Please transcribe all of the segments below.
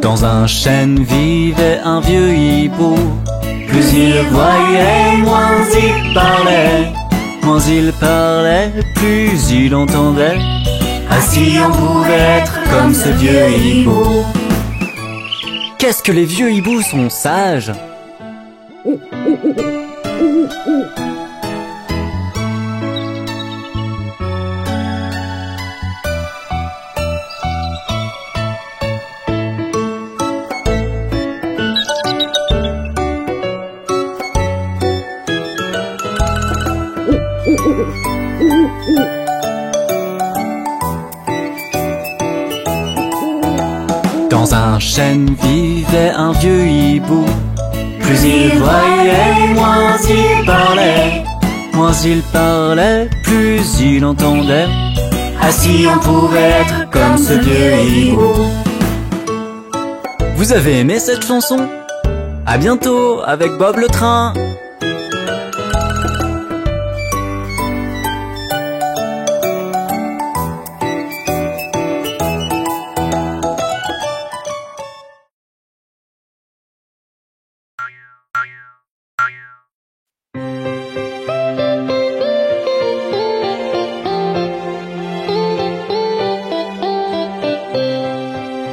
Dans un chêne vivait un vieux hibou. Plus il voyait, moins il parlait. Moins il parlait, plus il entendait. Ainsi on pouvait être comme ce vieux hibou. Qu'est-ce que les vieux hiboux sont sages! Dans un chêne vivait un vieux hibou. Plus il voyait, moins il parlait. Moins il parlait, plus il entendait. Ainsi on pouvait être comme ce vieux hibou. Vous avez aimé cette chanson? À bientôt avec Bob le train.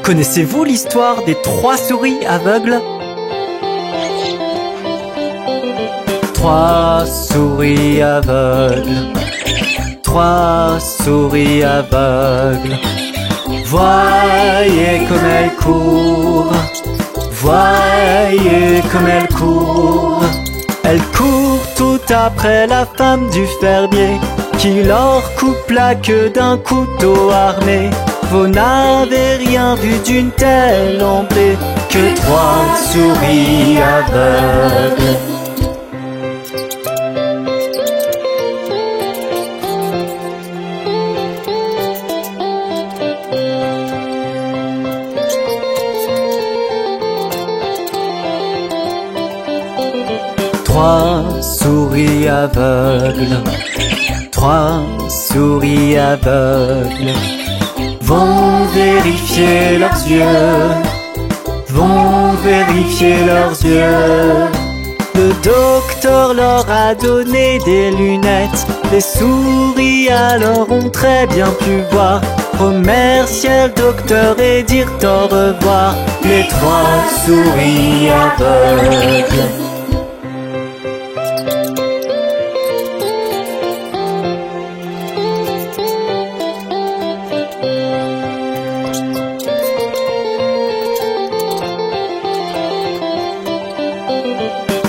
Connaissez-vous l'histoire des 3 souris aveugles? 3 souris aveugles, 3 souris aveugles. Voyez comme elles courent, voyez comme elles courent. Elles courent tout après la femme du fermier, qui leur coupe la queue d'un couteau armé. Vous n'avez rien vu d'une telle embée que 3 souris aveugles. Trois souris aveugles, 3 souris aveugles. Vont vérifier leurs yeux, vont vérifier leurs yeux. Le docteur leur a donné des lunettes. Les souris alors ont très bien pu voir. Remercier le docteur et dire au revoir. Les 3 souris aveugles.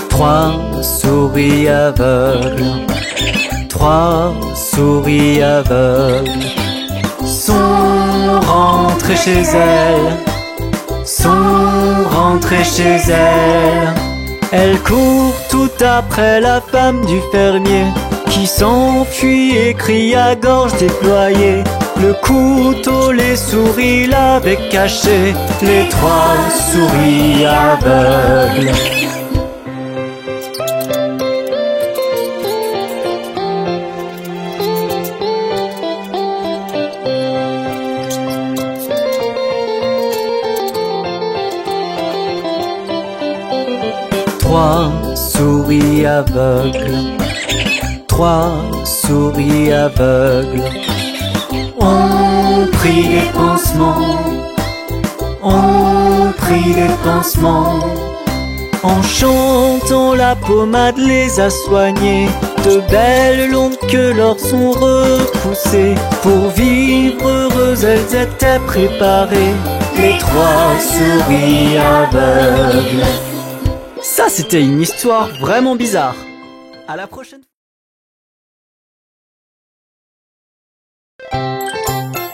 Trois souris aveugles, 3 souris aveugles sont rentrées chez elles, sont rentrées chez elles. Elles courent tout après la femme du fermier, qui s'enfuit et crie à gorge déployée. Le couteau, les souris l'avaient caché, les 3 souris aveugles. Trois souris aveugles, 3 souris aveugles ont pris des pansements, ont pris des pansements. En chantant, la pommade les a soignées. De belles longues queues leur sont repoussées. Pour vivre heureuses, elles étaient préparées, les 3 souris aveugles. Ça, c'était une histoire vraiment bizarre. À la prochaine.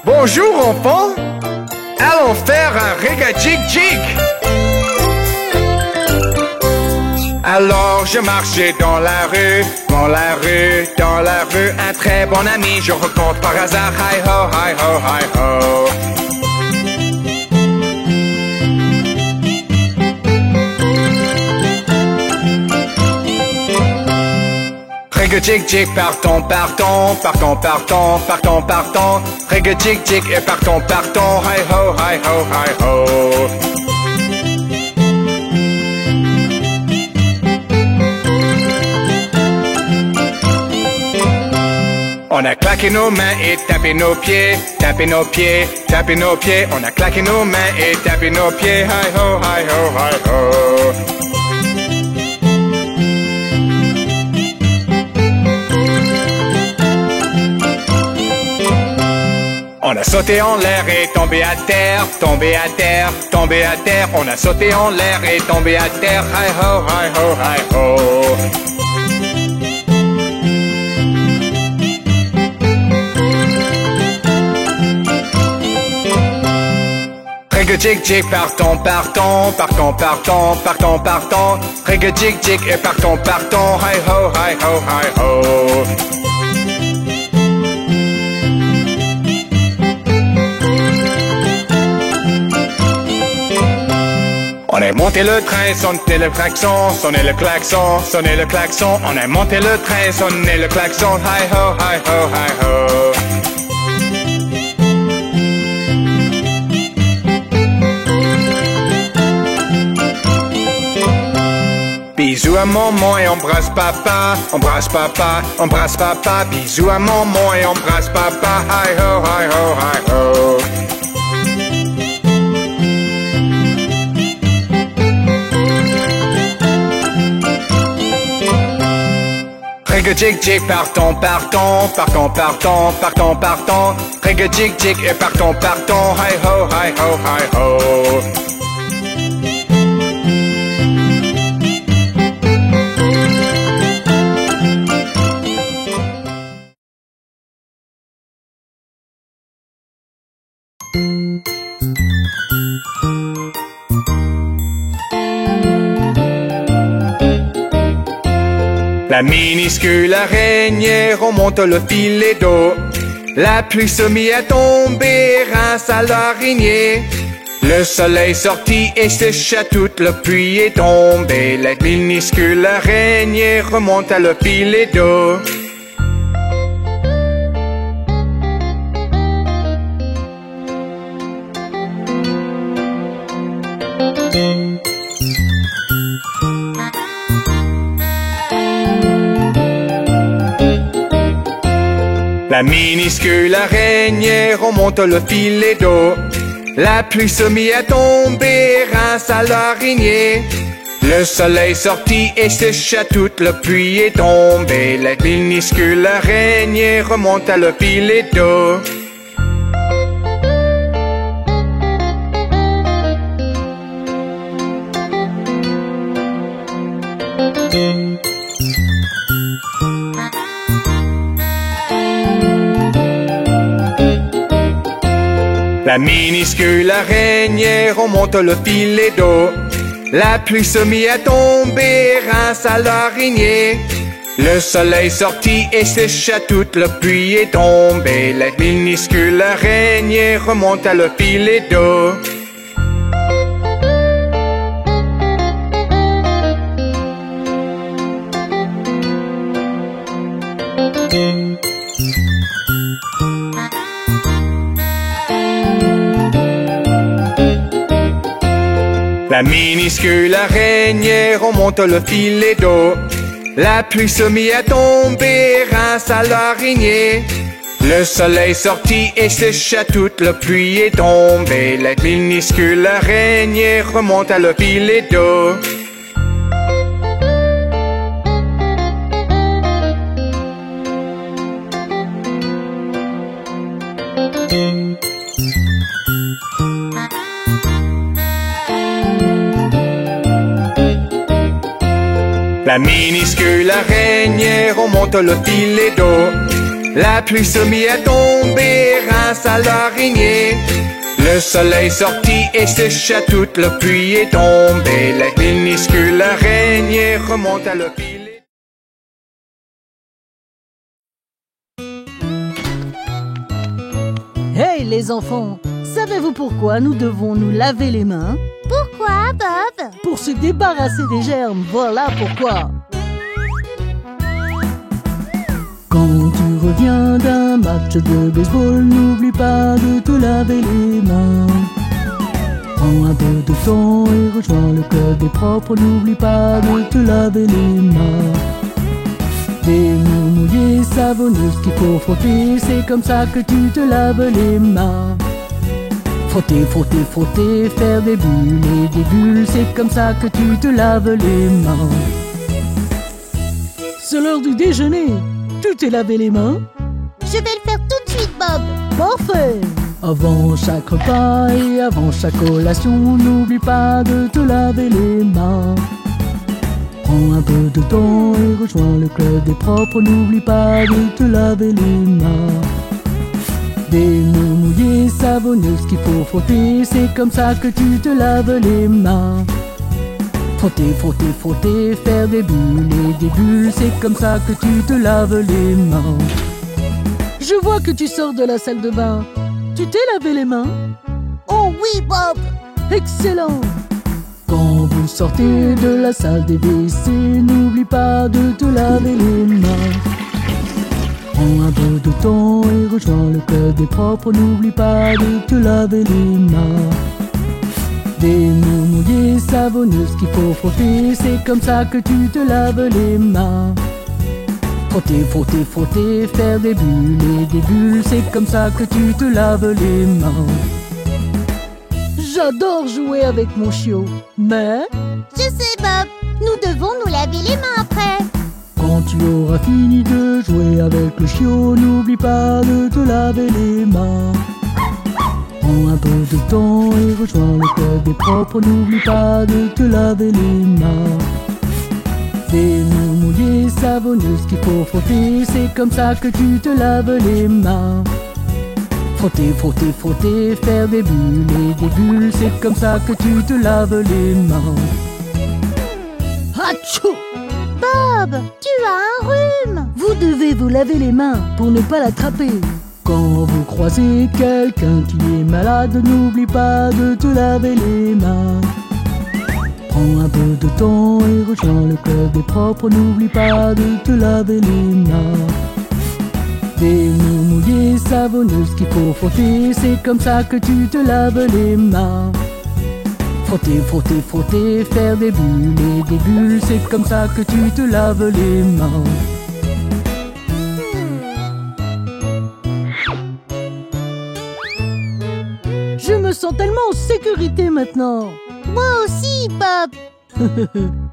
Bonjour enfants, allons faire un régajig-jig. Alors je marchais dans la rue, dans la rue, dans la rue. Un très bon ami, je rencontre par hasard. Hi ho, hi ho, hi ho. Reg-a-jig-jig, partons, partons, partons, partons, partons, partons. Reg-a-jig-jig et partons, partons. Hi-ho, hi-ho, hi-ho. On a claqué nos mains et tapé nos pieds, tapé nos pieds, tapé nos pieds. On a claqué nos mains et tapé nos pieds. Hi-ho, hi-ho, hi-ho. On a sauté en l'air et tombé à terre, tombé à terre, tombé à terre. On a sauté en l'air et tombé à terre. Hi-ho, hi-ho, hi-ho. Reg-a-jig-jig, partons, partons, partons, partons, partons, partons. Reg-a-jig-jig et partons, partons. Hi-ho, hi-ho, hi-ho. On a monté le train, sonné le klaxon, sonné le klaxon, sonné le klaxon. On a monté le train, sonné le klaxon. Hi-ho, hi-ho, hi-ho. Bisous à maman et embrasse papa, embrasse papa, embrasse papa. Bisous à maman et embrasse papa. Hi-ho, hi-ho, hi-ho. Reg-a-jig-jig, partons, partons, partons, partons, partons, partons. Reg-a-jig-jig et partons, partons. Hi-ho, hi-ho, hi-ho. La minuscule araignée remonte le filet d'eau. La pluie se mit à tomber grâce à l'araignée. Le soleil sortit et sécha toute la pluie est tombée. La minuscule araignée remonte à le filet d'eau. La minuscule araignée remonte le filet d'eau. La pluie se mit à tomber grâce à l'araignée. Le soleil sortit et sécha toute la pluie est tombée. La minuscule araignée remonte à le filet d'eau. La minuscule araignée remonte le filet d'eau. La pluie se mit à tomber grâce à l'araignée. Le soleil sortit et sécha toute la pluie est tombée. La minuscule araignée remonte à le filet d'eau. La minuscule araignée remonte le filet d'eau. La pluie se mit à tomber grâce à l'araignée. Le soleil sortit et sécha toute la pluie est tombée. La minuscule araignée remonte à le filet d'eau. La minuscule araignée remonte le filet d'eau. La pluie se mit à tomber grâce à l'araignée. Le soleil sortit et sécha toute la pluie est tombée. La minuscule araignée remonte à le filet. Hey les enfants, savez-vous pourquoi nous devons nous laver les mains? Pourquoi, Bob? Pour se débarrasser des germes, voilà pourquoi. reviens d'un match de baseball, n'oublie pas de te laver les mains. Prends un peu de temps et rejoins le club des propres, n'oublie pas de te laver les mains. Des mains mouillées, savonneuses qu'il faut frotter, c'est comme ça que tu te laves les mains. Frotter, frotter, frotter, faire des bulles et des bulles, c'est comme ça que tu te laves les mains. C'est l'heure du déjeuner. Tu t'es lavé les mains? Je vais le faire tout de suite, Bob. Parfait! Avant chaque repas et avant chaque collation, n'oublie pas de te laver les mains. Prends un peu de temps et rejoins le club des propres, n'oublie pas de te laver les mains. Des mains mouillées, savonneuses qu'il faut frotter, c'est comme ça que tu te laves les mains. Frotter, frotter, frotter, faire des bulles et des bulles, c'est comme ça que tu te laves les mains. Je vois que tu sors de la salle de bain. Tu t'es lavé les mains? Oh oui, Bob. Excellent! Quand vous sortez de la salle des WC, n'oublie pas de te laver les mains. Prends un peu de temps et rejoins le club des propres, n'oublie pas de te laver les mains. Des mains mouillées, savonneuses qu'il faut frotter, c'est comme ça que tu te laves les mains. Frotter, frotter, frotter, faire des bulles et des bulles, c'est comme ça que tu te laves les mains. J'adore jouer avec mon chiot, mais... Je sais, Bob. Nous devons nous laver les mains après. Quand tu auras fini de jouer avec le chiot, n'oublie pas de te laver les mains. Prends un peu de temps et rejoins le club des propres, n'oublie pas de te laver les mains. Des mains mouillées, savonneuses qu'il faut frotter, c'est comme ça que tu te laves les mains. Frotter, frotter, frotter, faire des bulles et des bulles, c'est comme ça que tu te laves les mains. Hatchou! Bob, tu as un rhume. Vous devez vous laver les mains pour ne pas l'attraper. Quand vous croisez quelqu'un qui est malade, n'oublie pas de te laver les mains. Prends un peu de temps et rejoins le club des propres, n'oublie pas de te laver les mains. Des mains mouillées, savonneuses qu'il faut frotter, c'est comme ça que tu te laves les mains. Frotter, frotter, frotter, faire des bulles et des bulles, c'est comme ça que tu te laves les mains. Je me sens tellement en sécurité maintenant. Moi aussi, Bob.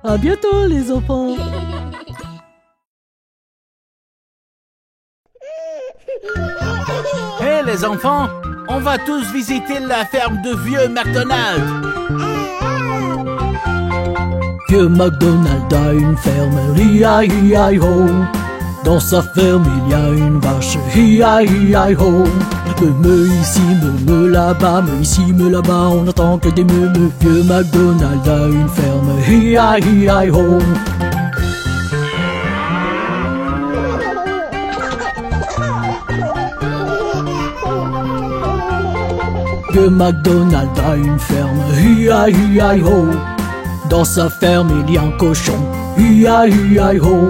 À bientôt les enfants. Hé les enfants, on va tous visiter la ferme de vieux McDonald. Vieux McDonald a une ferme, hi-hi-hi-ho. Dans sa ferme il y a une vache, hi-hi-hi-ho. Me ici, me là-bas, me ici, me là-bas, on n'entend que des me. Vieux McDonald a une ferme, hi-hi-hi-ho. Vieux McDonald a une ferme, hi-hi-hi-ho. Dans sa ferme il y a un cochon, hi-hi-hi-ho.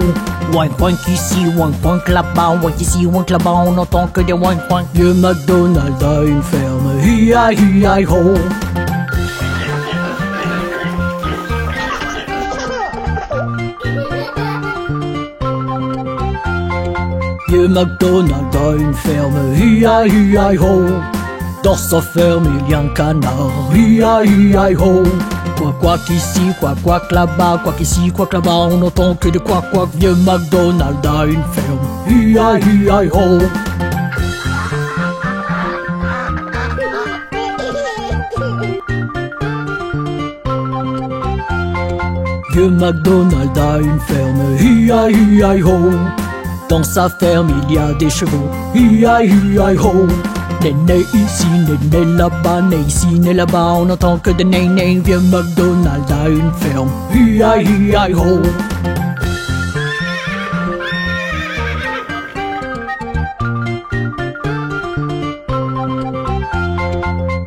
Wank wank ici, wank wank là-bas, wank ici, wank là-bas, on n'entend que des wank wank. Vieux McDonald a une ferme, hi-hi-hi-ho. Vieux McDonald a une ferme, hi-hi-hi-ho. Dans sa ferme il y a un canard, hi-hi-hi-ho. Quack quack ici, quack là-bas, quack ici, quack là-bas, on n'entend que de quack quack. Vieux McDonald a une ferme, hi-hi-hi-ho. Vieux McDonald a une ferme, hi-hi-hi-ho. Dans sa ferme il y a des chevaux, hi-hi-hi-ho. Né ici, né là-bas, né ici, né là-bas, on n'entend que des né. Vieux McDonald a une ferme, hi-hi-hi-ho.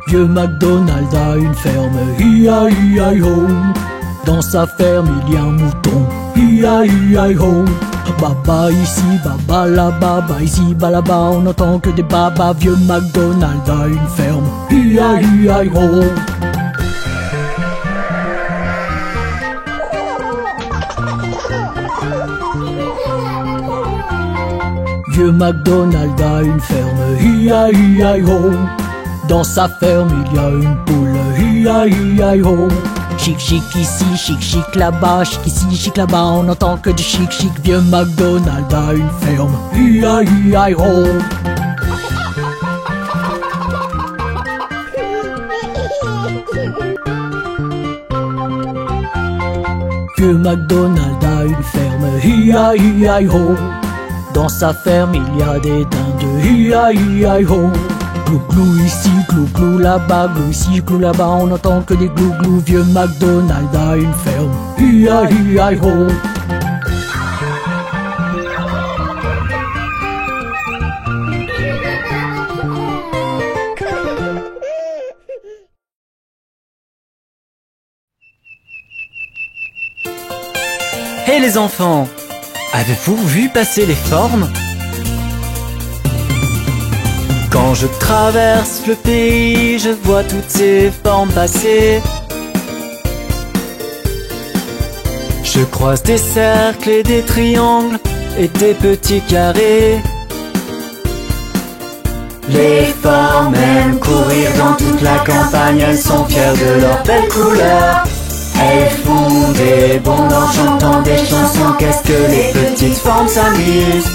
Vieux McDonald a une ferme, hi-hi-hi-ho. Dans sa ferme il y a un mouton, hi-hi-hi-ho. Baba ici, baba là-bas, bas ici, bas là-bas, on n'entend que des babas. Vieux McDonald a une ferme, hi-hi-hi-ho. Vieux McDonald a une ferme, hi-hi-hi-ho. Dans sa ferme il y a une poule, hi-hi-hi-ho. Chic chic ici, chic chic là-bas, chic ici, chic là-bas, on n'entend que du chic chic. Vieux McDonald a une ferme, hi-hi-hi-ho. Vieux McDonald a une ferme, hi-hi-hi-ho. Dans sa ferme il y a des dindes, hi-hi-hi-ho. Glou glou ici, glou glou là-bas, glou ici, glou là-bas, on n'entend que des glou glou. Vieux McDonald a une ferme, hi-hi-hi-ho. Hé les enfants, avez-vous vu passer les formes? Quand je traverse le pays, je vois toutes ces formes passer. Je croise des cercles et des triangles et des petits carrés. Les formes aiment courir dans toute la campagne, elles sont fières de leurs belles couleurs. Elles font des bonds en chantant des chansons, qu'est-ce que les petites formes s'amusent.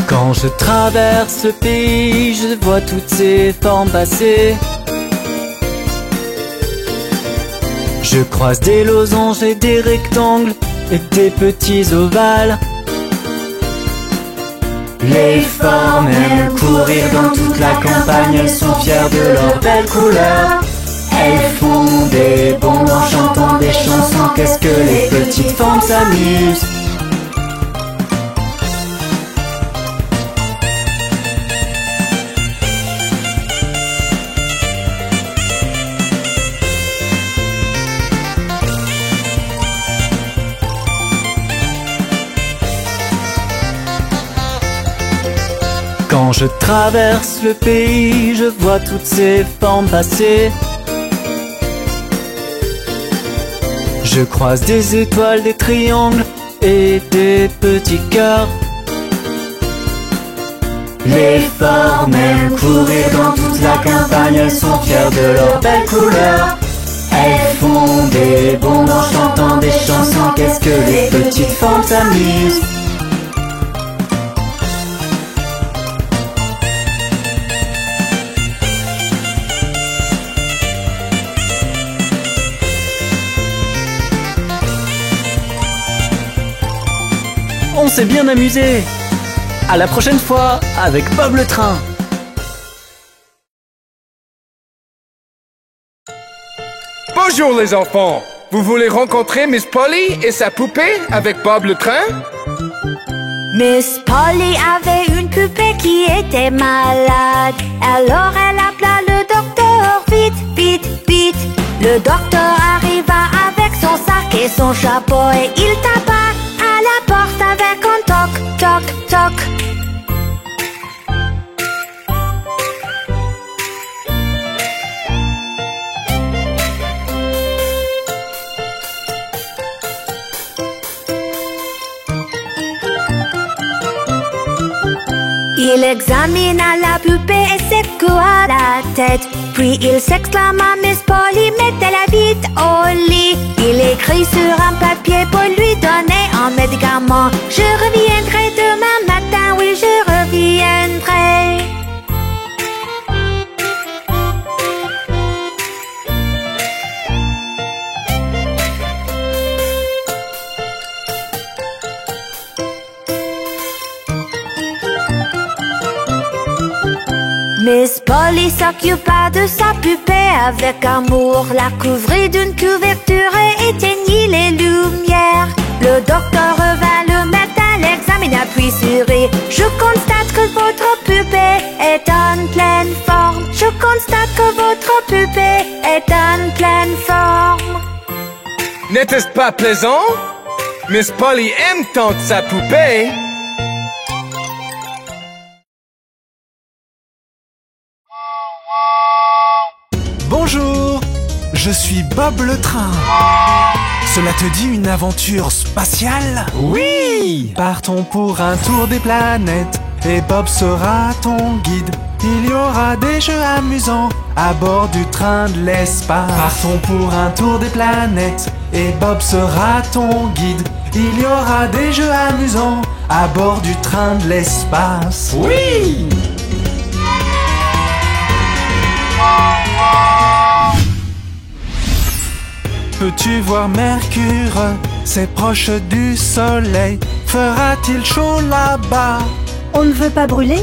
Quand je traverse le pays, je vois toutes ces formes passer. Je croise des losanges et des rectangles et des petits ovales. Les formes aiment courir dans toute la campagne, elles sont fières de leurs belles couleurs. Elles font des bonds en chantant des chansons, qu'est-ce que les petites formes s'amusent. Quand je traverse le pays, je vois toutes ces formes passer. Je croise des étoiles, des triangles et des petits cœurs. Les formes aiment courir dans toute la campagne, elles sont fières de leurs belles couleurs. Elles font des bonds en chantant des chansons, qu'est-ce que les petites formes s'amusent. On s'est bien amusé. À la prochaine fois avec Bob le train. Bonjour les enfants. Vous voulez rencontrer Miss Polly et sa poupée avec Bob le train? Miss Polly avait une poupée qui était malade. Alors elle appela le docteur, vite, vite, vite. Le docteur arriva avec son sac et son chapeau et il tapa à la porte avec un toc, toc, toc. Il examina la poupée et secoua la tête. Puis il s'exclama, Miss Polly, mettez-la vite au lit. Il écrit sur un papier pour lui donner un médicament. Je reviendrai demain matin, oui, je reviendrai. Miss Polly s'occupa de sa poupée avec amour, la couvrit d'une couverture et éteignit les lumières. Le docteur revint le matin, l'examina puis sourit. Je constate que votre poupée est en pleine forme. Je constate que votre poupée est en pleine forme. N'était-ce pas plaisant? Miss Polly aime tant sa poupée. Bonjour, je suis Bob le train. Cela te dit une aventure spatiale? Oui! Partons pour un tour des planètes et Bob sera ton guide. Il y aura des jeux amusants à bord du train de l'espace. Partons pour un tour des planètes et Bob sera ton guide. Il y aura des jeux amusants à bord du train de l'espace. Oui! Peux-tu voir Mercure? C'est proche du soleil. Fera-t-il chaud là-bas? On ne veut pas brûler?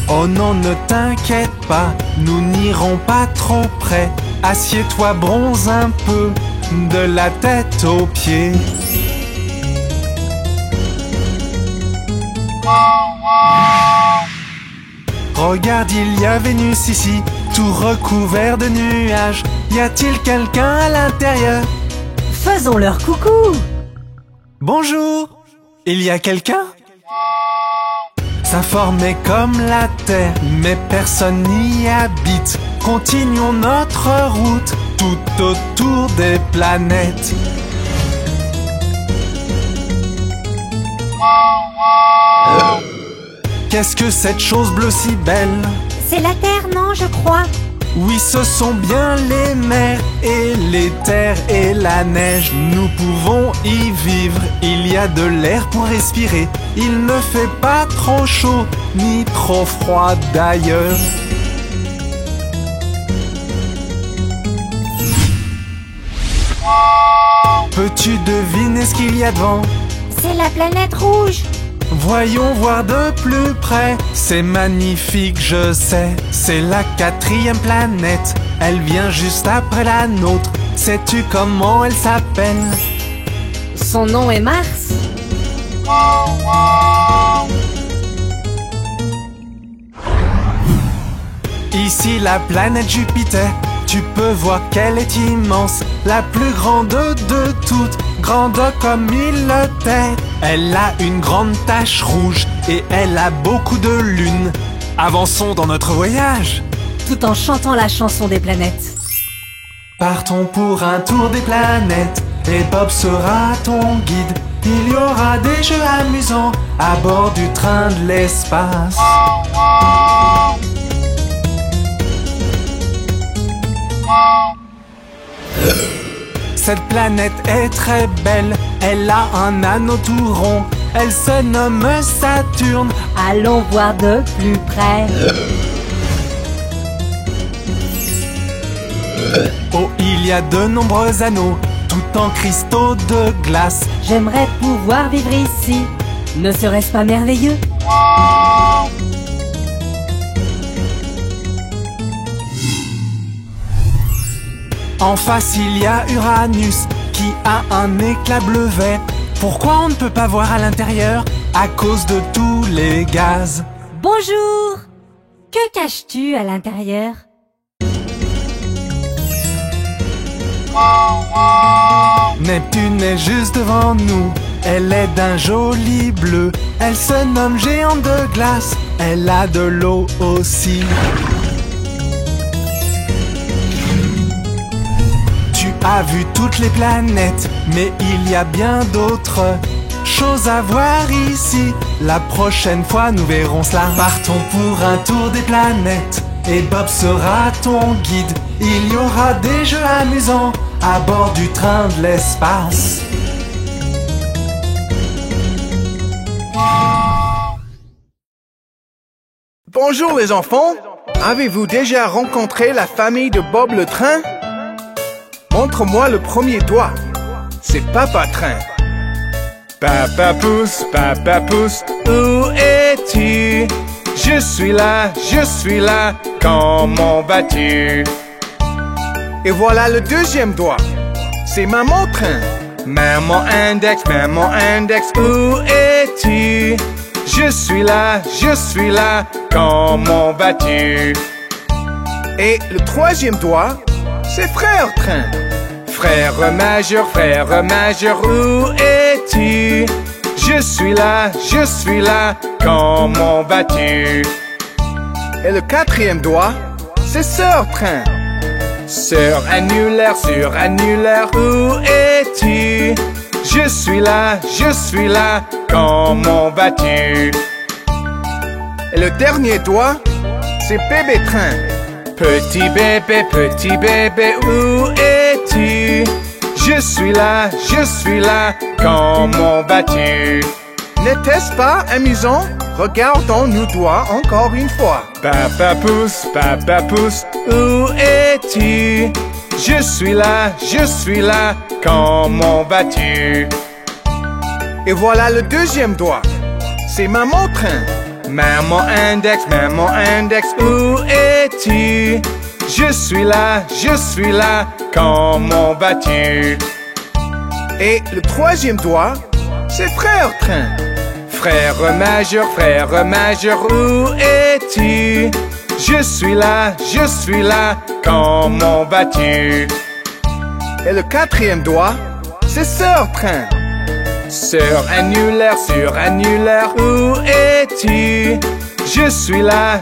Oh non, ne t'inquiète pas, nous n'irons pas trop près. Assieds-toi, bronze un peu, de la tête aux pieds. Regarde, il y a Vénus ici, tout recouvert de nuages. Y a-t-il quelqu'un à l'intérieur? Faisons-leur coucou! Bonjour! Il y a quelqu'un? Sa forme est comme la Terre, mais personne n'y habite. Continuons notre route tout autour des planètes. Qu'est-ce que cette chose bleue si belle? C'est la Terre, non, je crois. Oui, ce sont bien les mers et les terres et la neige. Nous pouvons y vivre, il y a de l'air pour respirer. Il ne fait pas trop chaud, ni trop froid d'ailleurs. Peux-tu deviner ce qu'il y a devant? C'est la planète rouge. Voyons voir de plus près. C'est magnifique, je sais. C'est la 4e planète. Elle vient juste après la nôtre. Sais-tu comment elle s'appelle? Son nom est Mars. Ici la planète Jupiter. Tu peux voir qu'elle est immense, la plus grande de toutes, grande comme une terre. Elle a une grande tache rouge et elle a beaucoup de lunes. Avançons dans notre voyage, tout en chantant la chanson des planètes. Partons pour un tour des planètes et Bob sera ton guide. Il y aura des jeux amusants à bord du train de l'espace. Cette planète est très belle, elle a un anneau tout rond. Elle se nomme Saturne. Allons voir de plus près. Oh, il y a de nombreux anneaux, tout en cristaux de glace. J'aimerais pouvoir vivre ici. Ne serait-ce pas merveilleux? En face, il y a Uranus, qui a un éclat bleu vert. Pourquoi on ne peut pas voir à l'intérieur? À cause de tous les gaz. Bonjour! Que caches-tu à l'intérieur? Neptune est juste devant nous. Elle est d'un joli bleu. Elle se nomme géante de glace. Elle a de l'eau aussi. Tu as vu toutes les planètes, mais il y a bien d'autres choses à voir ici. La prochaine fois, nous verrons cela. Partons pour un tour des planètes et Bob sera ton guide. Il y aura des jeux amusants à bord du train de l'espace. Bonjour les enfants, avez-vous déjà rencontré la famille de Bob le train? Montre-moi le premier doigt, c'est Papa Train. Papa pouce, où es-tu? je suis là, comment vas-tu? Et voilà le deuxième doigt, c'est ma montre. Maman index, où es-tu? Je suis là, comment vas-tu? Et le troisième doigt, c'est frère train. Frère majeur, où es-tu? Je suis là, comment vas-tu? Et le quatrième doigt, c'est sœur train. Sœur annulaire, où es-tu? Je suis là, comment vas-tu? Et le dernier doigt, c'est bébé train. Petit bébé, où es-tu? Je suis là, comment vas-tu? N'était-ce pas amusant? Regardons nos doigts encore une fois. Papa pouce, où es-tu? Je suis là, comment vas-tu? Et voilà le deuxième doigt, c'est maman train. Maman index, où es-tu? Je suis là, comment vas-tu? Et le troisième doigt, c'est frère train. Frère majeur, où es-tu? Je suis là, comment vas-tu? Et le quatrième doigt, c'est sœur train. Sœur annulaire, où es-tu? Je suis là,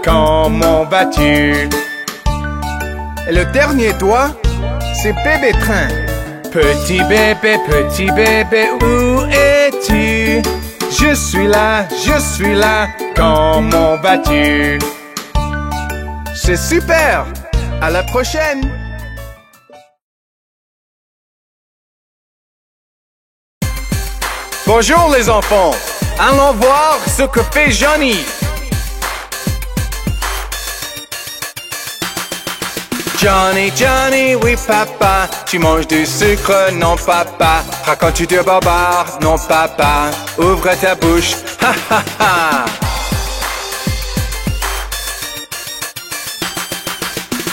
comment vas-tu? Et le dernier doigt, c'est bébé train. Petit bébé, où es-tu? Je suis là, comment vas-tu? C'est super! À la prochaine! Bonjour les enfants! Allons voir ce que fait Johnny! Johnny, oui papa, tu manges du sucre, non papa. Racontes-tu de barbares, non papa. Ouvre ta bouche, ha ha ha.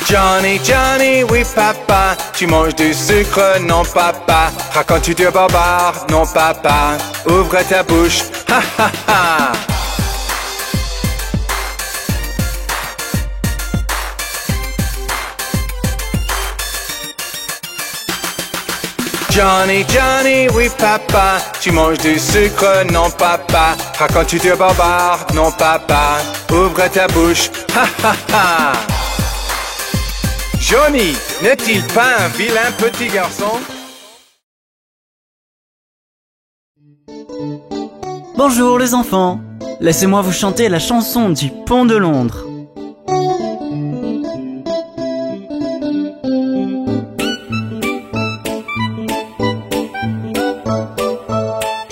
Johnny, oui papa, tu manges du sucre, non papa. Racontes-tu de barbares, non papa. Ouvre ta bouche, ha ha ha. Johnny, oui papa, tu manges du sucre, non papa. Racontes-tu de barbares, non papa. Ouvre ta bouche, ha ha ha. Johnny, n'est-il pas un vilain petit garçon? Bonjour les enfants, laissez-moi vous chanter la chanson du Pont de Londres.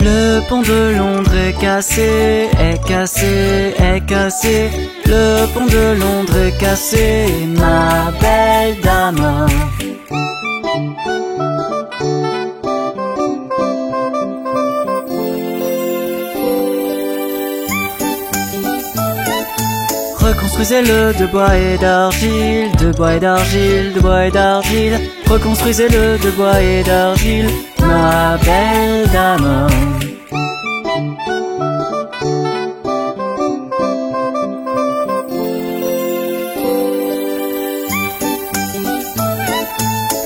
Le pont de Londres est cassé, est cassé, est cassé. Le pont de Londres est cassé, ma belle dame. Reconstruisez-le de bois et d'argile, de bois et d'argile, de bois et d'argile. Reconstruisez-le de bois et d'argile, ma belle dame.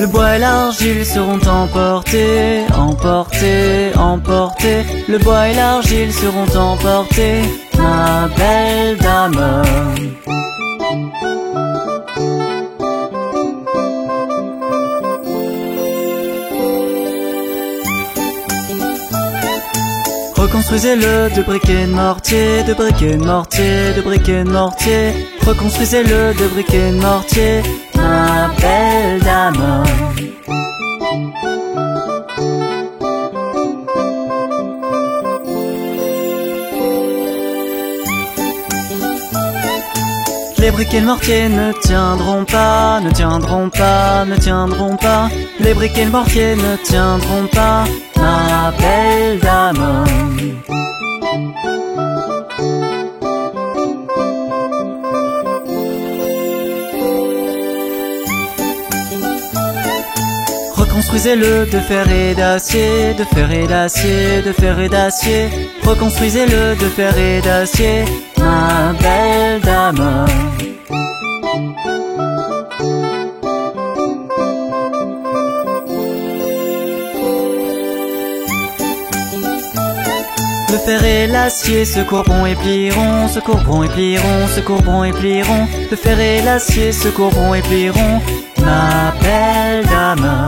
Le bois et l'argile seront emportés, emportés, emportés. Le bois et l'argile seront emportés, ma belle dame. Reconstruisez-le de briquet de mortier, de briquet de mortier, de briquet de mortier. Reconstruisez-le de briquet de mortier, ma belle dame. Les briquets de mortier ne tiendront pas, ne tiendront pas, ne tiendront pas. Les briquets de mortier ne tiendront pas, ma belle dame. Reconstruisez-le de fer et d'acier, de fer et d'acier, de fer et d'acier. Reconstruisez-le de fer et d'acier, ma belle dame. Le fer et l'acier se courberont et plieront, se courberont et plieront, se courberont et plieront. Le fer et l'acier se courberont et plieront, ma belle dame.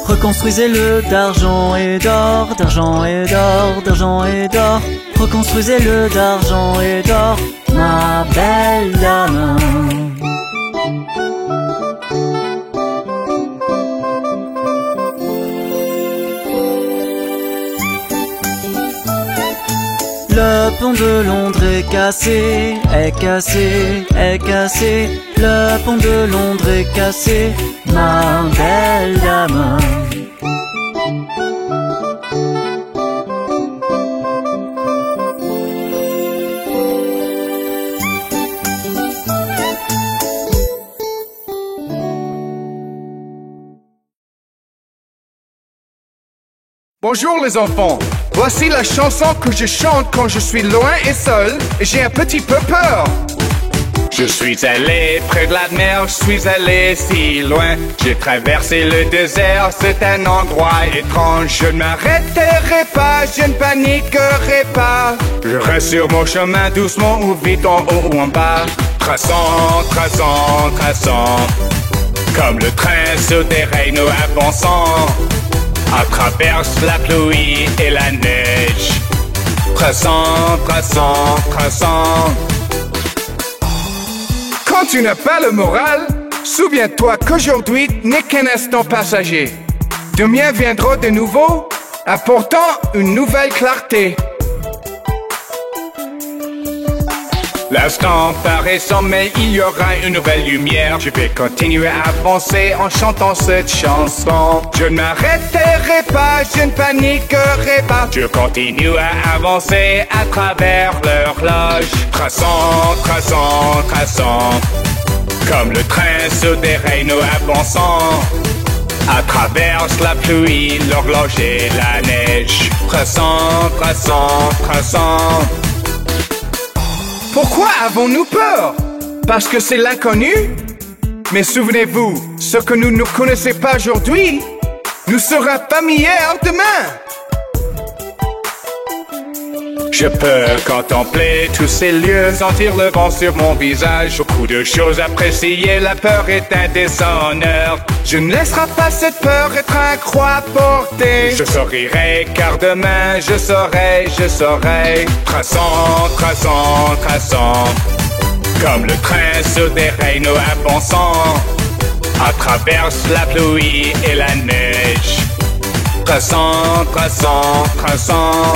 Reconstruisez-le d'argent et d'or, d'argent et d'or, d'argent et d'or. Reconstruisez-le d'argent et d'or, ma belle dame. Le pont de Londres est cassé, est cassé, est cassé. Le pont de Londres est cassé, ma belle dame. Bonjour les enfants, voici la chanson que je chante quand je suis loin et seul et j'ai un petit peu peur. Je suis allé près de la mer, je suis allé si loin. J'ai traversé le désert, c'est un endroit étrange. Je ne m'arrêterai pas, je ne paniquerai pas. Je reste sur mon chemin doucement ou vite en haut ou en bas. Traçant, traçant, traçant, comme le train sur des rails nous avançant. À travers la pluie et la neige. Traçant, traçant, traçant. Quand tu n'as pas le moral, souviens-toi qu'aujourd'hui n'est qu'un instant passager. Demain viendra de nouveau, apportant une nouvelle clarté. L'instant paraissant, mais il y aura une nouvelle lumière. Je vais continuer à avancer en chantant cette chanson. Je ne m'arrêterai pas, je ne paniquerai pas. Je continue à avancer à travers l'horloge. Traçant, traçant, traçant, comme le train sur des rails nous avançant. À travers la pluie, l'horloge et la neige. Traçant, traçant, traçant. Pourquoi avons-nous peur? Parce que c'est l'inconnu? Mais souvenez-vous, ce que nous ne connaissons pas aujourd'hui nous sera familier demain. Je peux contempler tous ces lieux, sentir le vent sur mon visage. Beaucoup de choses appréciées, la peur est un déshonneur. Je ne laisserai pas cette peur être un croix portée. Je sourirai car demain je saurai, je saurai. Traçant, traçant, traçant, comme le train sur des rails nous avançant. À travers la pluie et la neige. Traçant, traçant, traçant.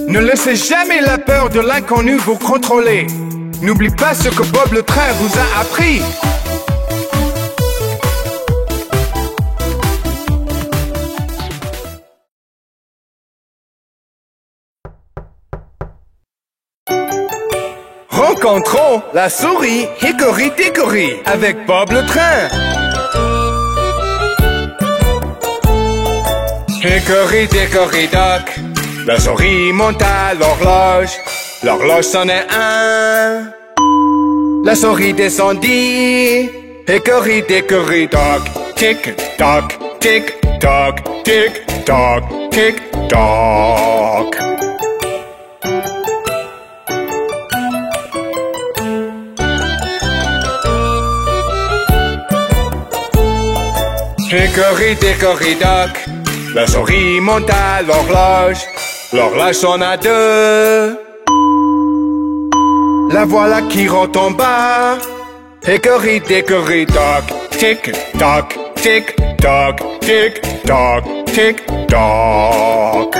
Ne laissez jamais la peur de l'inconnu vous contrôler. N'oublie pas ce que Bob le train vous a appris. Rencontrons la souris Hickory Dickory avec Bob le train. Hickory Dickory Dock. La souris monte à l'horloge, l'horloge sonnait un. La souris descendit, Hickory Dickory Dock. Tic toc, tic toc, tic toc, tic toc. Hickory Dickory Dock. La souris monte à l'horloge, l'horloge sonne à deux. La voilà qui rentre en bas. Hickory Dickory Dock. Tic toc, tic toc, tic toc, tic toc.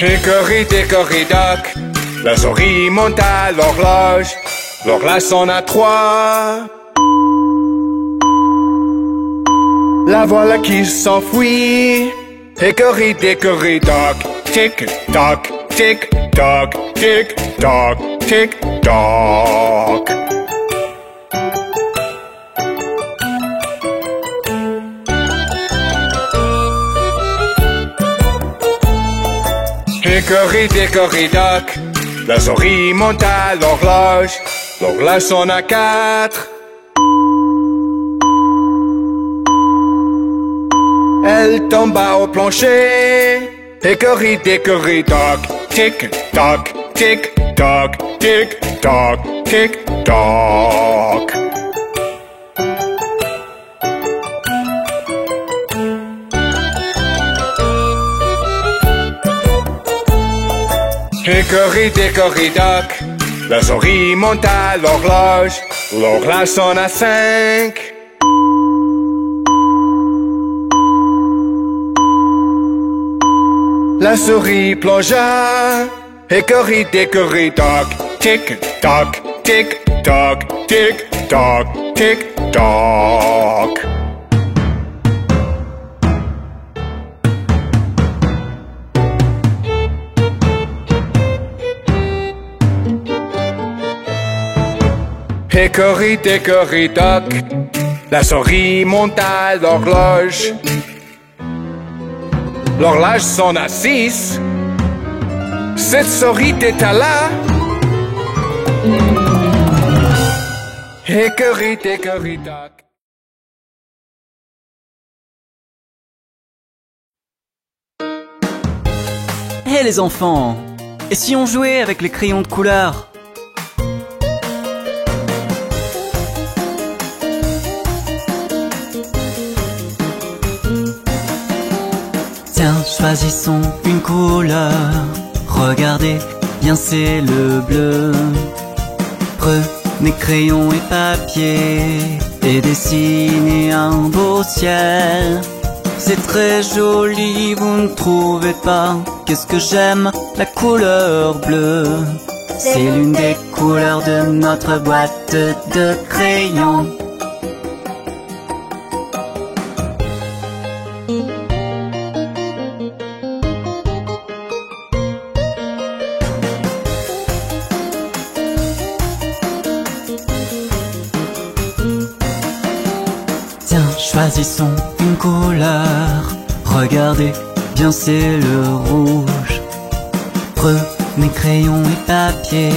Hickory Dickory Dock. La souris monte à l'horloge, leur glace en a 3. La voilà qui s'enfuit. Hickory dickory dock, tick tock, tick tock, tick tock, tick tock. Hickory dickory dock, la souris monte à l'horloge, leur glace en a 4. Elle tomba au plancher. Hickory dickory dock, tick tock, tick tock, tick tock, tick tock. Hickory dickory dock, la souris monte à l'horloge, leur glace en a 5. La souris plongea. Hickory dickory dock, tick tock, tick tock, tick tock, tick tock. Hickory dickory dock, la souris monte à l'horloge. L'horloge s'en a 6. Cette souris était là. Hickory dickory dock. Hé les enfants, et si on jouait avec les crayons de couleur? Tiens, choisissons une couleur. Regardez, bien c'est le bleu. Prenez crayon et papier et dessinez un beau ciel. C'est très joli, vous ne trouvez pas? Qu'est-ce que j'aime, la couleur bleue. C'est l'une des couleurs de notre boîte de crayons. Choisissons une couleur. Regardez, bien c'est le rouge. Prenez crayon et papier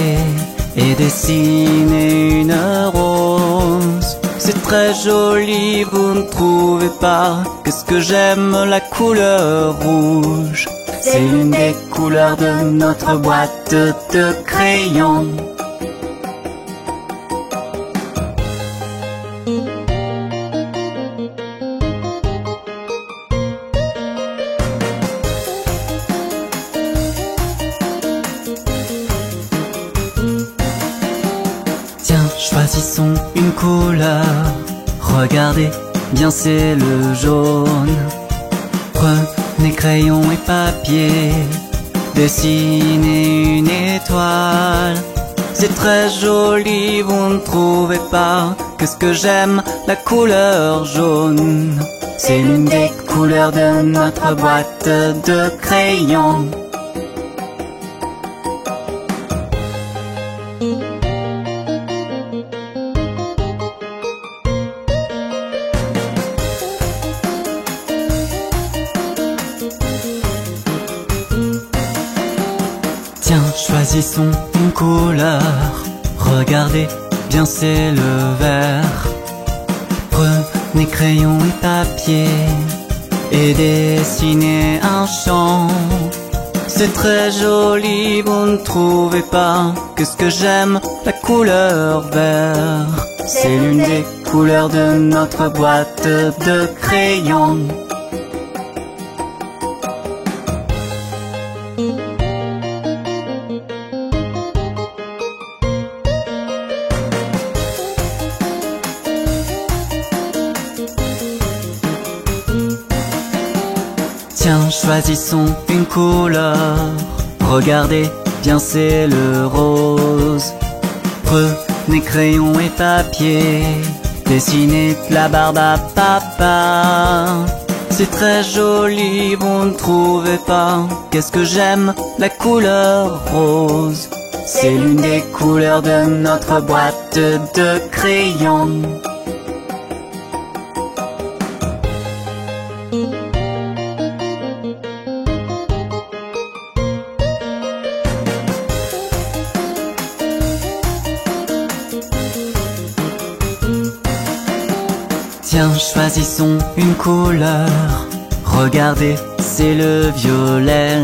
et dessinez une rose. C'est très joli, vous ne trouvez pas? Qu'est-ce que j'aime, la couleur rouge. C'est l'une des couleurs de notre boîte de crayons. Choisissons une couleur. Regardez, bien c'est le jaune. Prenez crayon et papier, dessinez une étoile. C'est très joli, vous ne trouvez pas? Qu'est-ce que j'aime, la couleur jaune. C'est l'une des couleurs de notre boîte de crayons. Choisissons une couleur. Regardez, bien c'est le vert. Prenez crayon et papier et dessinez un champ. C'est très joli, vous ne trouvez pas? Qu'est-ce que j'aime, la couleur vert. C'est l'une des couleurs de notre boîte de crayons. Tiens, choisissons une couleur. Regardez, bien c'est le rose. Prenez crayon et papier, dessinez la barbe à papa. C'est très joli, vous ne trouvez pas? Qu'est-ce que j'aime, la couleur rose. C'est l'une des couleurs de notre boîte de crayons. Tiens, choisissons une couleur. Regardez, c'est le violet.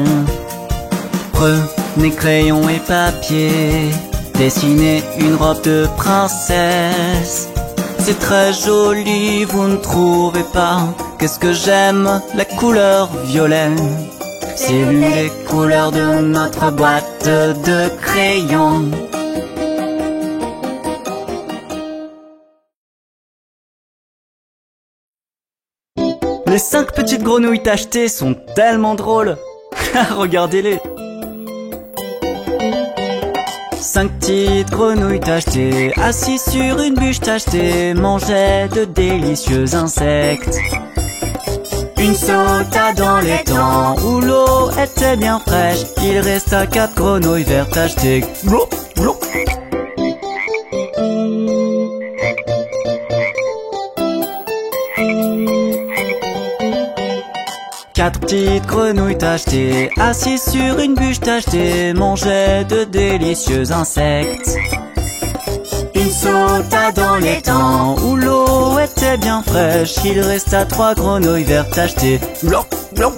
Prenez crayon et papier, dessinez une robe de princesse. C'est très joli, vous ne trouvez pas? Qu'est-ce que j'aime, la couleur violet. C'est l'une des couleurs de notre boîte de crayons. Les 5 petites grenouilles tachetées sont tellement drôles. Regardez-les. 5 petites grenouilles tachetées, assises sur une bûche tachetée, mangeaient de délicieux insectes. Une sauta dans les temps où l'eau était bien fraîche. Il resta 4 grenouilles vertes tachetées. Blou, blou. Quatre petites grenouilles tachetées, assises sur une bûche tachetée, mangeaient de délicieux insectes. Une sauta dans les temps où l'eau était bien fraîche. Il resta 3 grenouilles vertes tachetées. Blou, blou.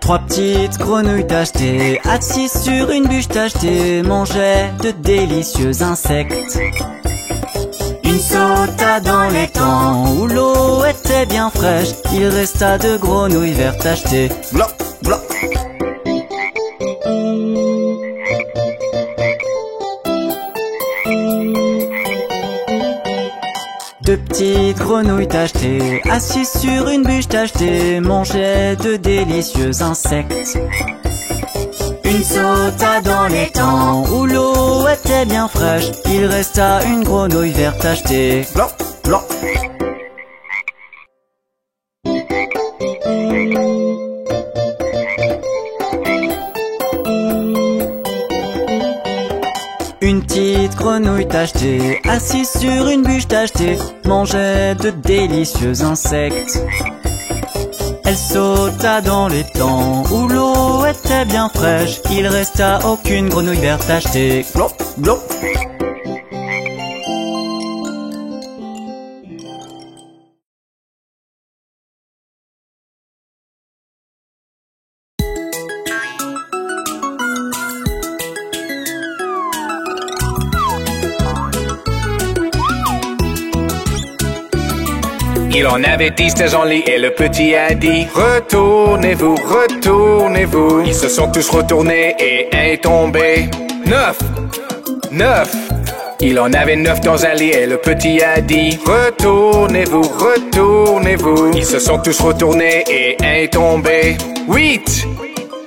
Trois petites grenouilles tachetées, assises sur une bûche tachetée, mangeaient de délicieux insectes. Une sauta dans les temps où l'eau était bien fraîche. Il resta 2 grenouilles vertes tachetées. Blou, blou. Deux petites grenouilles tachetées, assises sur une bûche tachetée, mangeaient de délicieux insectes. Une sauta dans les temps où l'eau était bien fraîche. Il resta une grenouille verte tachetée. Blou, blou. Une petite grenouille tachetée, assise sur une bûche tachetée, mangeait de délicieux insectes. Elle sauta dans les temps où l'eau était bien fraîche. Il resta aucune grenouille verte tachetée. Blou, blou. Il en avait 10 dans son lit et le petit a dit: retournez-vous, retournez-vous. Ils se sont tous retournés et un est tombé. 9, 9. Il en avait 9 dans un lit et le petit a dit: retournez-vous, retournez-vous. Ils se sont tous retournés et un est tombé. 8,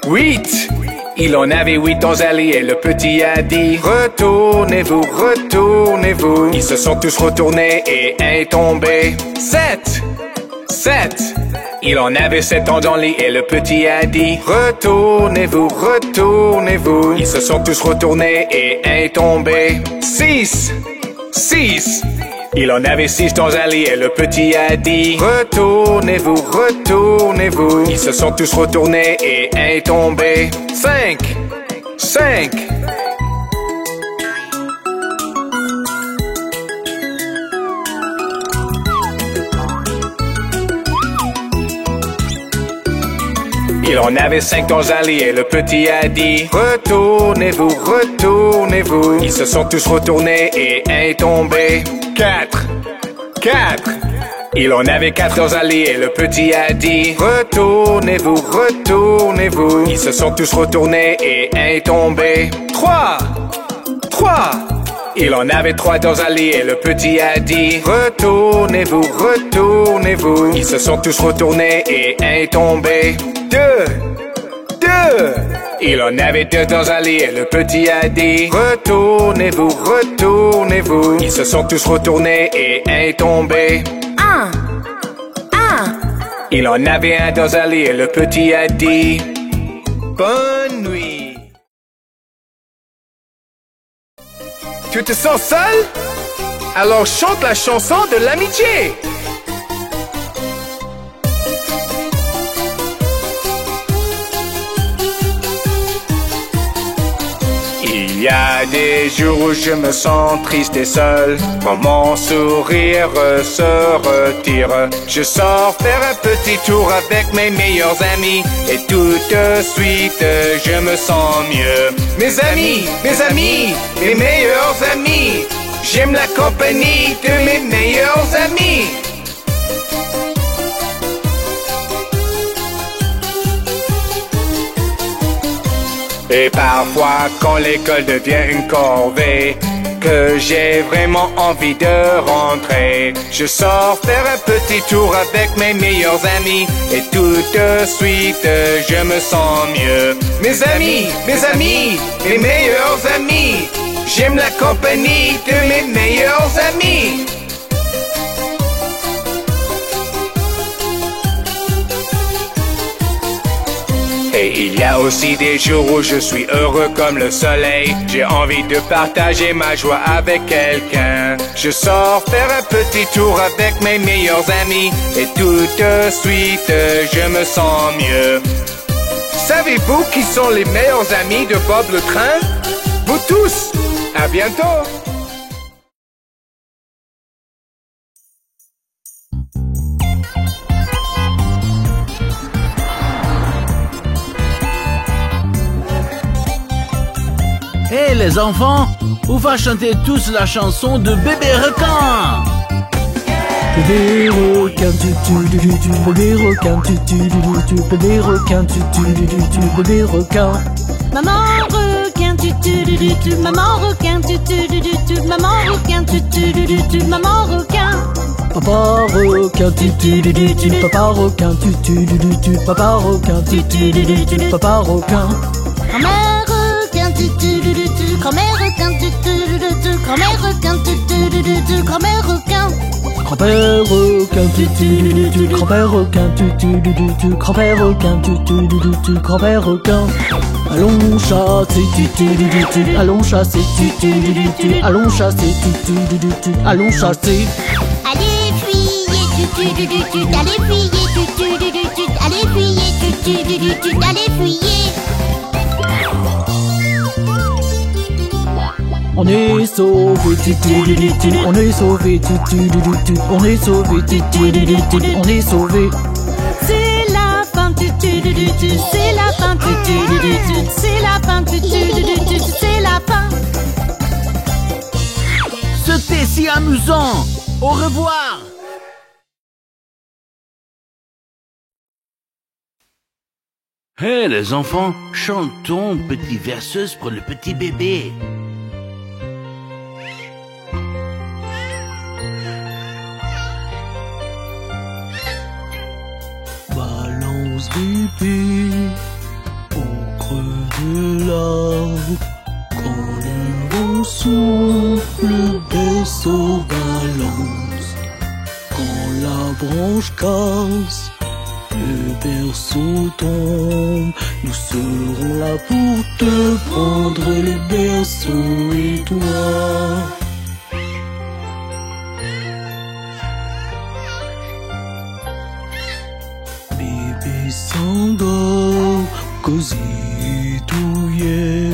8. Il en avait 8 dans un lit et le petit a dit: retournez-vous, retournez-vous. Ils se sont tous retournés et un est tombé. 7, 7. Il en avait 7 dans le lit et le petit a dit: retournez-vous, retournez-vous. Ils se sont tous retournés et un est tombé. 6, 6. Il en avait 6 dans un lit et le petit a dit: retournez-vous, retournez-vous. Ils se sont tous retournés et un est tombé. 5, 5. Il en avait 5 dans un lit et le petit a dit: retournez-vous, retournez-vous. Ils se sont tous retournés et un est tombé. 4, 4. Il en avait 4 dans un lit et le petit a dit: retournez-vous, retournez-vous. Ils se sont tous retournés et un est tombé. 3, 3. Il en avait 3 dans un lit et le petit a dit retournez-vous, retournez-vous. Ils se sont tous retournés et un est tombé. 2. Il en avait 2 dans un lit et le petit a dit retournez-vous, retournez-vous. Ils se sont tous retournés et un est tombé. 1. Il en avait un dans un lit et le petit a dit bonne nuit. Tu te sens seul? Alors chante la chanson de l'amitié. Il y a des jours où je me sens triste et seul, quand mon sourire se retire. Je sors faire un petit tour avec mes meilleurs amis, et tout de suite je me sens mieux. Mes amis, mes meilleurs amis, j'aime la compagnie de mes meilleurs amis. Et parfois quand l'école devient une corvée, que j'ai vraiment envie de rentrer, je sors faire un petit tour avec mes meilleurs amis, et tout de suite je me sens mieux. Mes amis, mes meilleurs amis, j'aime la compagnie de mes meilleurs amis. Et il y a aussi des jours où je suis heureux comme le soleil. J'ai envie de partager ma joie avec quelqu'un. Je sors faire un petit tour avec mes meilleurs amis, et tout de suite je me sens mieux. Savez-vous qui sont les meilleurs amis de Bob le Train? Vous tous! À bientôt! Hé les enfants, on va chanter tous la chanson de Bébé Requin. Bébé requin, bébé requin, bébé requin, bébé requin. Maman requin, maman requin, maman requin, maman requin. Papa requin, papa requin, papa requin, papa requin. Grand-mère requin, grand-mère requin, grand-mère requin. Grand-père requin, grand-père requin, grand-père requin, grand-père requin. Allons chasser, allons chasser, allons chasser, allons chasser. Allez fuyez, allez fuyez, allez fuyez, allez fuyez. On est sauvé, on est sauvé, on est sauvé, on est sauvé. C'est la fin, c'est la fin, c'est la fin, c'est la fin. C'était si amusant. Au revoir. Hé les enfants, chantons petite verseuse pour le petit bébé. Balance bébé au creux de l'arbre, quand le vent souffle, le berceau balance. Quand la branche casse, le berceau tombe, nous serons là pour te prendre le berceau et toi. Bébé s'endort, cosy et douillet.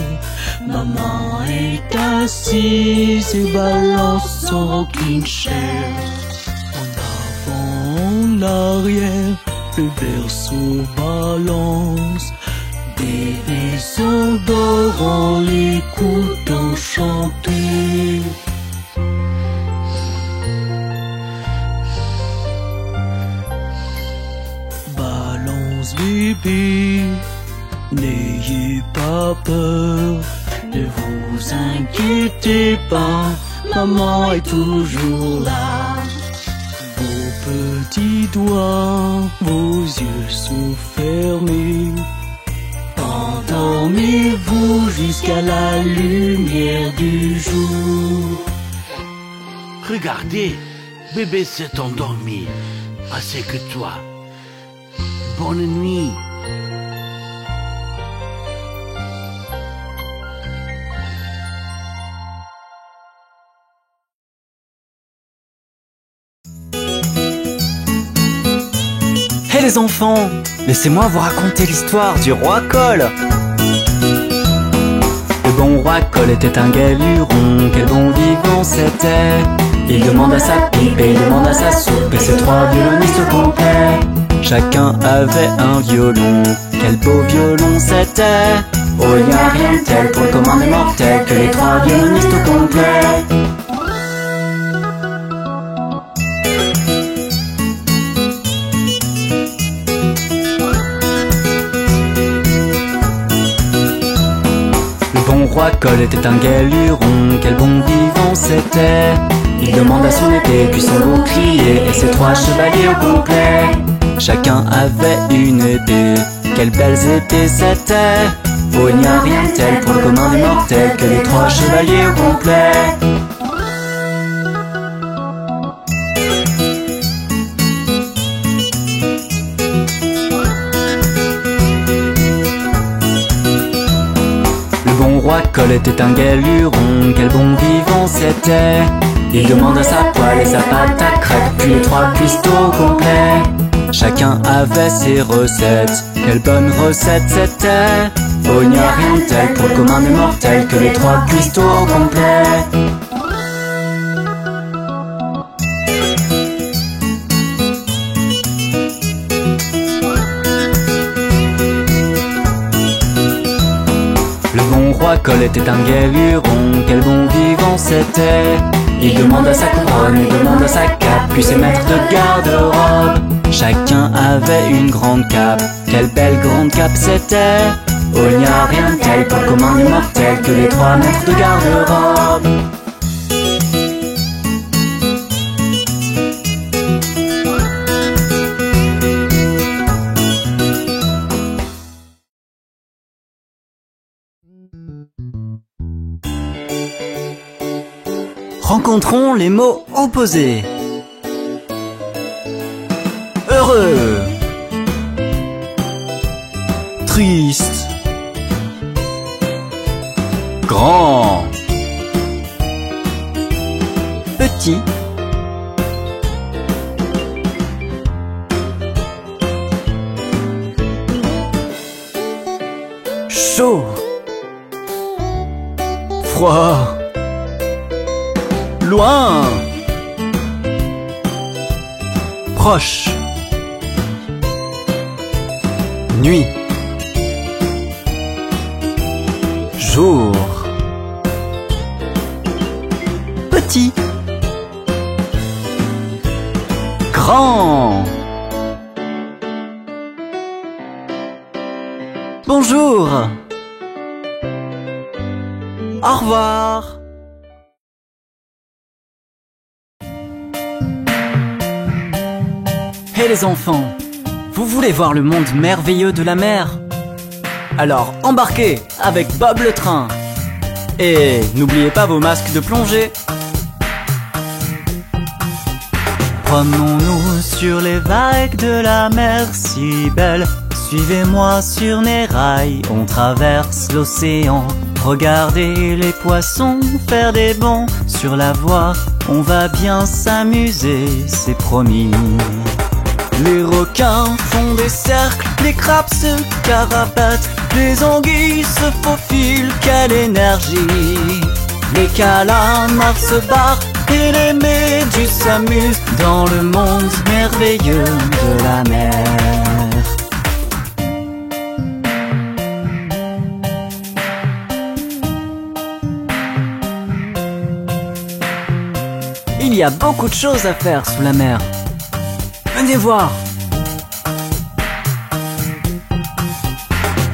Maman est assise et balance son rocking chair. En avant, en arrière, le berceau balance. Bébé s'endort en l'écoutant chanter. Balance bébé, n'ayez pas peur. Ne vous inquiétez pas, maman est toujours là. Vos petits doigts, vos yeux sont fermés. Endormez-vous jusqu'à la lumière du jour. Regardez, bébé s'est endormi. Assez que toi. Bonne nuit. Hé les enfants, laissez-moi vous raconter l'histoire du roi Cole. Le bon roi Cole était un gai luron, quel bon vivant c'était. Il demande à sa pipe et il demande à sa soupe, et ses trois violonistes complets. Chacun avait un violon, quel beau violon c'était. Oh, il n'y a rien de tel pour le commun des mortels que les trois violonistes complets. Le roi Cole était un gai luron, quel bon vivant c'était. Il demande à son épée, puis son bouclier, et ses trois chevaliers au complet. Chacun avait une épée, quelles belles épées c'était. Oh, il n'y a rien de tel pour le commun des mortels que les trois chevaliers au complet. Le roi Cole était un gai luron, quel bon vivant c'était. Il demande à sa poêle et sa pâte à crêpes, puis les trois cuistots complets. Chacun avait ses recettes, quelle bonne recette c'était. Oh, il n'y a rien de tel pour le commun des mortels que les trois cuistots complets. Le roi Cole était un gai luron, quel bon vivant c'était. Il demande à sa couronne, il demande à sa cape, puis ses maîtres de garde-robe. Chacun avait une grande cape, quelle belle grande cape c'était. Oh, il n'y a rien de tel pour le commun des mortels que les trois maîtres de garde-robe. Rencontrons les mots opposés. Heureux, triste, grand, petit, chaud, froid, loin, proche, nuit, jour, petit, grand. Bonjour. Au revoir. Hé les enfants, vous voulez voir le monde merveilleux de la mer? Alors embarquez avec Bob le train. Et n'oubliez pas vos masques de plongée. Promenons-nous sur les vagues de la mer si belle. Suivez-moi sur mes rails, on traverse l'océan. Regardez les poissons faire des bonds sur la voie. On va bien s'amuser, c'est promis. Les requins font des cercles, les crabes se carapatent, les anguilles se faufilent, quelle énergie! Les calamars se barrent et les méduses s'amusent dans le monde merveilleux de la mer. Il y a beaucoup de choses à faire sous la mer. Venez voir.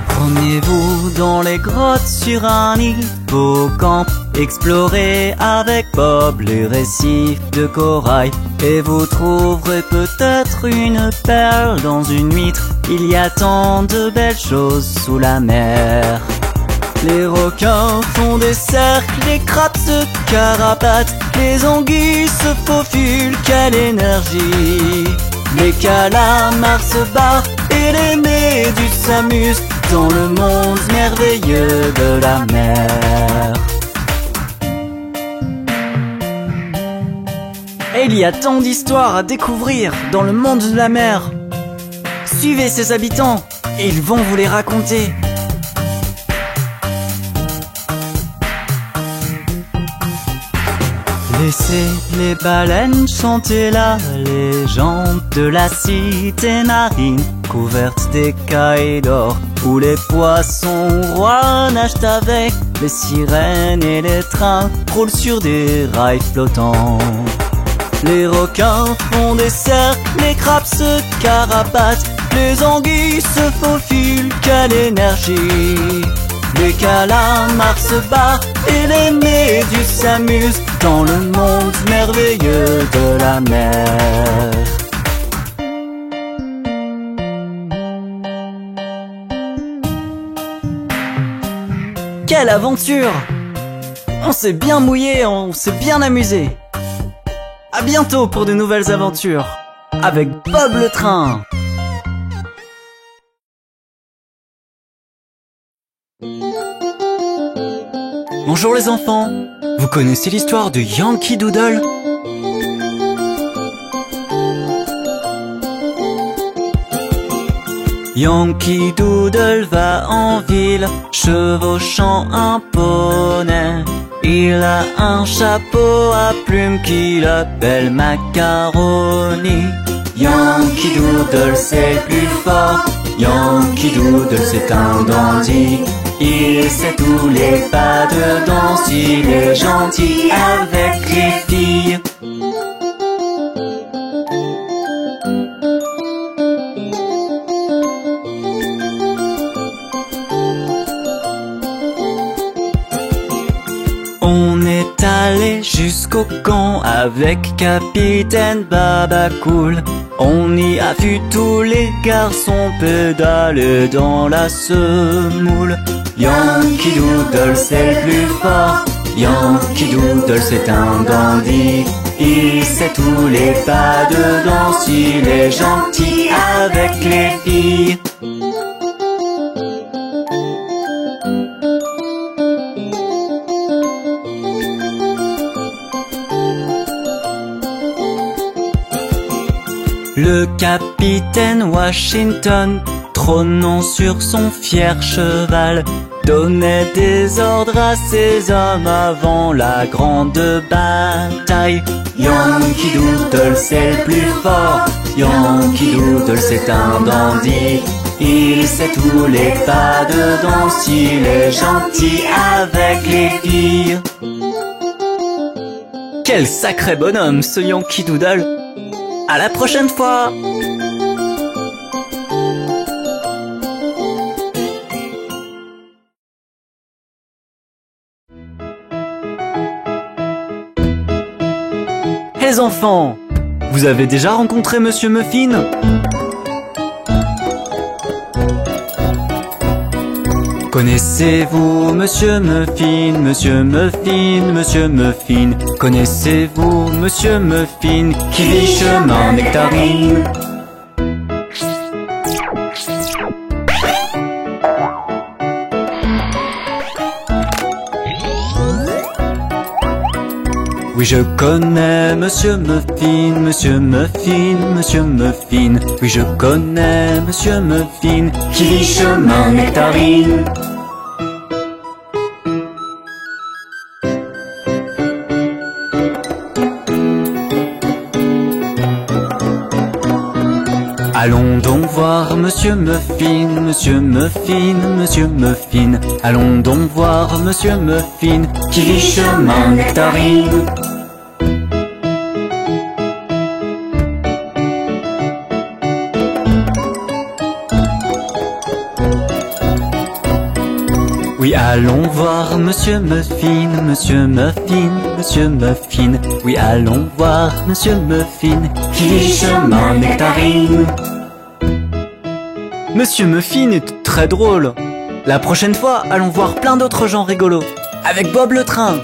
Promenez-vous dans les grottes sur un hippocampe. Explorez avec Bob les récifs de corail et vous trouverez peut-être une perle dans une huître. Il y a tant de belles choses sous la mer. Les requins font des cercles, les crabes se carapatent, les anguilles se faufilent, quelle énergie! Les calamars se barrent et les méduses s'amusent dans le monde merveilleux de la mer. Et il y a tant d'histoires à découvrir dans le monde de la mer. Suivez ses habitants et ils vont vous les raconter. Laissez les baleines chanter la légende de la cité marine couverte d'écailles d'or, où les poissons rois nagent avec les sirènes et les trains roulent sur des rails flottants. Les requins font des cercles, les crabes se carapatent, les anguilles se faufilent, quelle énergie! Les calamars se barrent et les méduses s'amusent dans le monde merveilleux de la mer. Quelle aventure! On s'est bien mouillé, on s'est bien amusé. À bientôt pour de nouvelles aventures avec Bob le train. Bonjour les enfants, vous connaissez l'histoire de Yankee Doodle? Yankee Doodle va en ville, chevauchant un poney. Il a un chapeau à plumes qu'il appelle Macaroni. Yankee Doodle c'est le plus fort, Yankee Doodle c'est un dandy. Il sait tous les pas de danse, il est gentil avec les filles. On est allé jusqu'au camp avec Capitaine Babacool. On y a vu tous les garçons pédaler dans la semoule. Yankee Doodle c'est le plus fort, Yankee Doodle c'est un dandy. Il sait tous les pas de danse, il est gentil avec les filles. Le capitaine Washington, trônant sur son fier cheval, donnait des ordres à ses hommes avant la grande bataille. Yankee Doodle c'est le plus fort, Yankee Doodle c'est un dandy. Il sait tous les pas de danse, il est gentil avec les filles. Quel sacré bonhomme ce Yankee Doodle! À la prochaine fois! Les enfants, vous avez déjà rencontré Monsieur Muffin? Connaissez-vous Monsieur Muffin, Monsieur Muffin, Monsieur Muffin? Connaissez-vous Monsieur Muffin qui vit chemin Nectarine? Oui, je connais Monsieur Muffin, Monsieur Muffin, Monsieur Muffin. Oui, je connais Monsieur Muffin qui vit chemin Nectarine. Allons donc voir Monsieur Muffin, Monsieur Muffin, Monsieur Muffin. Allons donc voir Monsieur Muffin qui vit chemin Nectarine. Oui, allons voir Monsieur Muffin, Monsieur Muffin, Monsieur Muffin. Oui, allons voir Monsieur Muffin, qui chemin nectarine. Monsieur Muffin est très drôle. La prochaine fois, allons voir plein d'autres gens rigolos. Avec Bob le train.